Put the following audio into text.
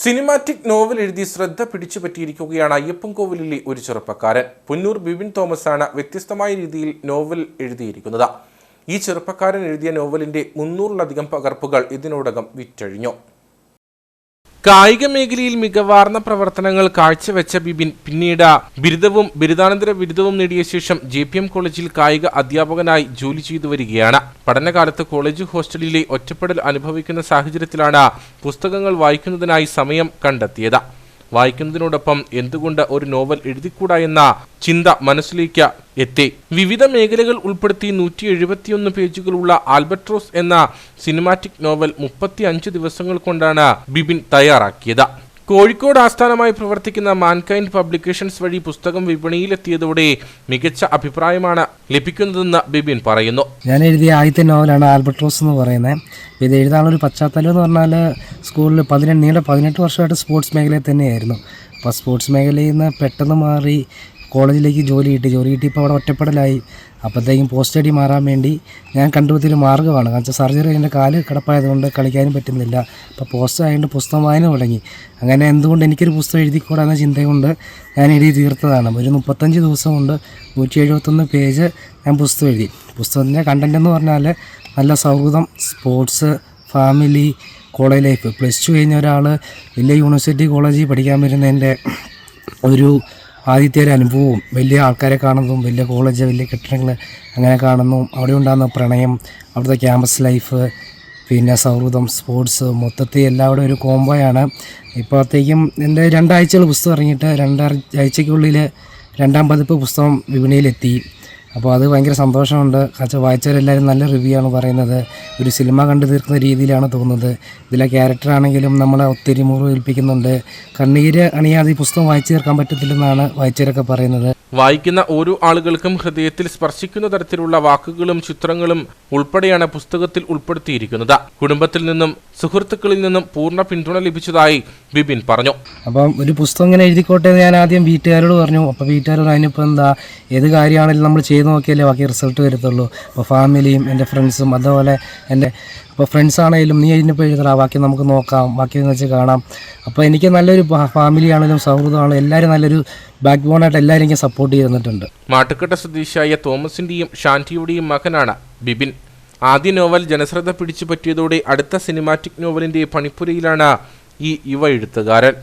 Cinematic novel എഴുതി ശ്രദ്ധ പിടിച്ചുപറ്റിയിരിക്കുകയാണ് അയ്യപ്പൻകോവിലിലെ ഒരു ചെറുപ്പക്കാരൻ. പുന്നൂർ ബിബിൻ തോമസാണ് വ്യത്യസ്തമായ രീതിയിൽ നോവൽ എഴുതിയിരിക്കുന്നത്. ഈ ചെറുപ്പക്കാരൻ എഴുതിയ നോവലിന്റെ 300-ലധികം പകർപ്പുകൾ ഇതിനോടകം വിറ്റഴിഞ്ഞു. കായിക മേഖലയിൽ മികവാർന്ന പ്രവർത്തനങ്ങൾ കാഴ്ചവെച്ച ബിബിൻ പിന്നീട് ബിരുദവും ബിരുദാനന്തര ബിരുദവും നേടിയ ശേഷം JPM കോളേജിൽ കായിക അധ്യാപകനായി ജോലി ചെയ്തു വരികയാണ്. പഠനകാലത്ത് കോളേജ് ഹോസ്റ്റലിലെ ഒറ്റപ്പെടൽ അനുഭവിക്കുന്ന സാഹചര്യത്തിലാണ് പുസ്തകങ്ങൾ വായിക്കുന്നതിനായി സമയം കണ്ടെത്തിയത്. വായിക്കുന്നതിനോടൊപ്പം എന്തുകൊണ്ട് ഒരു നോവൽ എഴുതിക്കൂടാ എന്ന ചിന്ത മനസ്സിലേക്ക് എത്തി. വിവിധ മേഖലകൾ ഉൾപ്പെടുത്തി 171 പേജുകളുള്ള ആൽബട്രോസ് എന്ന സിനിമാറ്റിക് നോവൽ 35 ദിവസങ്ങൾ കൊണ്ടാണ് ബിബിൻ തയ്യാറാക്കിയത്. കോഴിക്കോട് ആസ്ഥാനമായി പ്രവർത്തിക്കുന്ന മാൻകൈൻഡ് പബ്ലിക്കേഷൻസ് വഴി പുസ്തകം വിപണിയിലെത്തിയതോടെ മികച്ച അഭിപ്രായമാണ് ലഭിക്കുന്നതെന്ന് ബിബിൻ പറയുന്നു. ഞാൻ എഴുതിയ ആദ്യത്തെ നോവലാണ് ആൽബട്രോസ് എന്ന് പറയുന്നത്. ഇത് എഴുതാനുള്ളൊരു പശ്ചാത്തലം എന്ന് പറഞ്ഞാൽ സ്കൂളിൽ 18 വർഷമായിട്ട് സ്പോർട്സ് മേഖലയിൽ തന്നെയായിരുന്നു. അപ്പോൾ സ്പോർട്സ് മേഖലയിൽ നിന്ന് പെട്ടെന്ന് മാറി കോളേജിലേക്ക് ജോലി കിട്ടിയപ്പോൾ അവിടെ ഒറ്റപ്പെടലായി. അപ്പോഴത്തേക്കും പോസ്റ്റ് സ്റ്റഡി മാറാൻ വേണ്ടി ഞാൻ കണ്ടുപിടിച്ചൊരു മാർഗ്ഗമാണ്. കാരണം വെച്ചാൽ സർജറി എൻ്റെ കാല് കിടപ്പായതുകൊണ്ട് കളിക്കാനും പറ്റുന്നില്ല. അപ്പോൾ പോസ്റ്റ് ആയതുകൊണ്ട് പുസ്തകം വായന തുടങ്ങി. അങ്ങനെ എന്തുകൊണ്ട് എനിക്കൊരു പുസ്തകം എഴുതിക്കൂടാന്ന ചിന്തകൊണ്ട് ഞാൻ എഴുതി തീർത്തതാണ്. ഒരു 35 ദിവസം കൊണ്ട് 171 പേജ് ഞാൻ പുസ്തകം എഴുതി. പുസ്തകത്തിൻ്റെ കണ്ടൻറ് എന്ന് പറഞ്ഞാൽ നല്ല സൗഹൃദം, സ്പോർട്സ്, ഫാമിലി, കോളേജ് ലൈഫ്. +2 കഴിഞ്ഞ ഒരാൾ വലിയ യൂണിവേഴ്സിറ്റി കോളേജിൽ പഠിക്കാൻ വരുന്നതിൻ്റെ ഒരു ആദ്യത്തെ ഒരു അനുഭവവും, വലിയ ആൾക്കാരെ കാണുന്നതും, വലിയ കോളേജ്, വലിയ കെട്ടിടങ്ങൾ അങ്ങനെ കാണുന്നതും, അവിടെ ഉണ്ടാകുന്ന പ്രണയം, അവിടുത്തെ ക്യാമ്പസ് ലൈഫ്, പിന്നെ സൗഹൃദം, സ്പോർട്സ്, മൊത്തത്തിൽ എല്ലാവരും ഒരു കോംബോയാണ്. ഇപ്പോഴത്തേക്കും എൻ്റെ 2 ആഴ്ചകൾ പുസ്തകം ഇറങ്ങിയിട്ട് 2 ആഴ്ചയ്ക്കുള്ളിൽ 2ാം പതിപ്പ് പുസ്തകം വിപണിയിലെത്തി. അപ്പോൾ അത് ഭയങ്കര സന്തോഷമുണ്ട്. കാരണം വായിച്ചവരെല്ലാവരും നല്ല റിവ്യൂ ആണ് പറയുന്നത്. ഒരു സിനിമ കണ്ടു തീർക്കുന്ന രീതിയിലാണ് തോന്നുന്നത്. ഇതിലെ ക്യാരക്ടറാണെങ്കിലും നമ്മളെ ഒത്തിരി മുറിവേൽപ്പിക്കുന്നുണ്ട്. കണ്ണീര് അണിയാതെ ഈ പുസ്തകം വായിച്ചു തീർക്കാൻ പറ്റത്തില്ലെന്നാണ് വായിച്ചവരൊക്കെ പറയുന്നത്. വായിക്കുന്ന ഓരോ ആളുകൾക്കും ഹൃദയത്തിൽ സ്പർശിക്കുന്ന തരത്തിലുള്ള വാക്കുകളും ചിത്രങ്ങളും ഉൾപ്പെടെയാണ് പുസ്തകത്തിൽ ഉൾപ്പെടുത്തിയിരിക്കുന്നത്. കുടുംബത്തിൽ നിന്നും സുഹൃത്തുക്കളിൽ നിന്നും പൂർണ്ണ പിന്തുണ ലഭിച്ചതായി ബിബിൻ പറഞ്ഞു. അപ്പം ഒരു പുസ്തകം ഇങ്ങനെ എഴുതിക്കോട്ടെ എന്ന് ഞാൻ ആദ്യം വീട്ടുകാരോട് പറഞ്ഞു. അപ്പോൾ വീട്ടുകാർ അതിനിപ്പോൾ എന്താ, ഏത് കാര്യമാണെങ്കിലും നമ്മൾ ചെയ്ത് നോക്കിയാലേ ബാക്കി റിസൾട്ട് വരത്തുള്ളൂ. അപ്പോൾ ഫാമിലിയും എൻ്റെ ഫ്രണ്ട്സും അതുപോലെ അപ്പോൾ ഫ്രണ്ട്സ് ആണെങ്കിലും നീ ഇതിനിപ്പോൾ എഴുതണം, ബാക്കി നമുക്ക് നോക്കാം, ബാക്കി വെച്ച് കാണാം. അപ്പോൾ എനിക്ക് നല്ലൊരു ഫാമിലി ആണെങ്കിലും സൗഹൃദമാണെങ്കിലും എല്ലാവരും നല്ലൊരു ബാക്ക് ബോണായിട്ട് എല്ലാവരും എനിക്ക് സപ്പോർട്ട് ചെയ്തിട്ടുണ്ട്. മാട്ടുക്കട്ട സ്വദേശിയായ തോമസിൻ്റെയും ഷാന്റിയുടെയും മകനാണ് ബിബിൻ. ആദ്യ നോവൽ ജനശ്രദ്ധ പിടിച്ചു പറ്റിയതോടെ അടുത്ത സിനിമാറ്റിക് നോവലിൻ്റെ പണിപ്പുരയിലാണ് ഈ യുവ എഴുത്തുകാരൻ.